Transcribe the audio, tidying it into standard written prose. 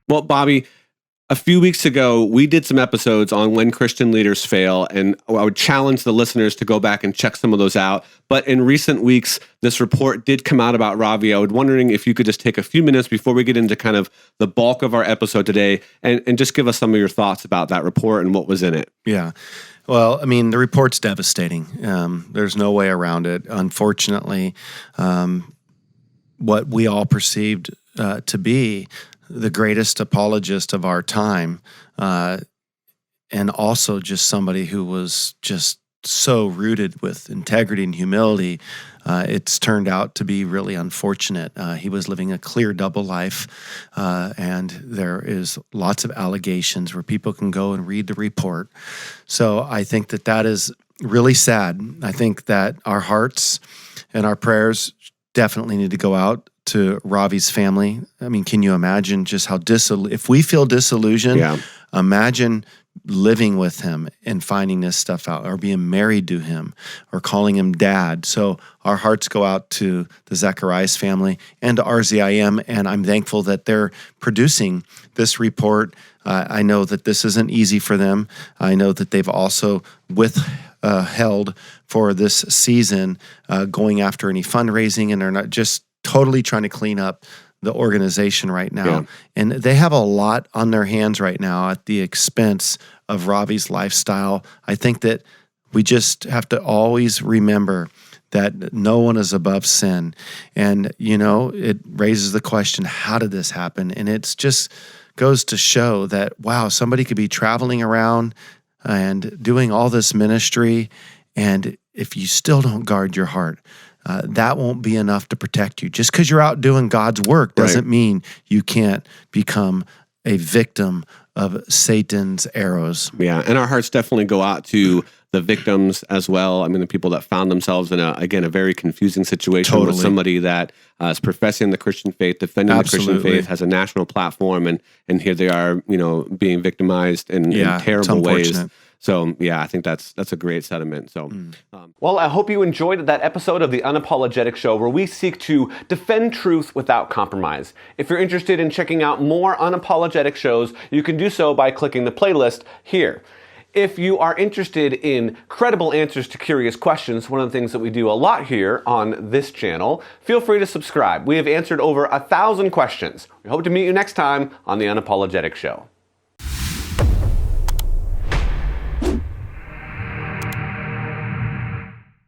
Well, Bobby, a few weeks ago, we did some episodes on when Christian leaders fail, and I would challenge the listeners to go back and check some of those out. But in recent weeks, this report did come out about Ravi. I was wondering if you could just take a few minutes before we get into kind of the bulk of our episode today and just give us some of your thoughts about that report and what was in it. Yeah. Well, I mean, the report's devastating. There's no way around it. Unfortunately, what we all perceived to be the greatest apologist of our time, and also just somebody who was just so rooted with integrity and humility, it's turned out to be really unfortunate. He was living a clear double life, and there is lots of allegations where people can go and read the report. So I think that is really sad. I think that our hearts and our prayers definitely need to go out to Ravi's family. I mean, can you imagine just how if we feel disillusioned, imagine living with him and finding this stuff out, or being married to him, or calling him dad. So our hearts go out to the Zacharias family and to RZIM, and I'm thankful that they're producing this report. I know that this isn't easy for them. I know that they've also withheld for this season going after any fundraising, and they're not just totally trying to clean up the organization right now. Yeah. And they have a lot on their hands right now at the expense of Ravi's lifestyle. I think that we just have to always remember that no one is above sin. And, it raises the question, how did this happen? And it's just goes to show that, wow, somebody could be traveling around and doing all this ministry, and if you still don't guard your heart, that won't be enough to protect you. Just because you're out doing God's work doesn't mean you can't become a victim of Satan's arrows. Yeah, and our hearts definitely go out to the victims as well. I mean, the people that found themselves in a very confusing situation with somebody that is professing the Christian faith, defending the Christian faith, has a national platform, and here they are, being victimized in terrible ways. So, I think that's a great sentiment. So, well, I hope you enjoyed that episode of the Unapologetic Show, where we seek to defend truth without compromise. If you're interested in checking out more unapologetic shows, you can do so by clicking the playlist here. If you are interested in credible answers to curious questions, one of the things that we do a lot here on this channel, feel free to subscribe. We have answered over 1,000 questions. We hope to meet you next time on the Unapologetic Show.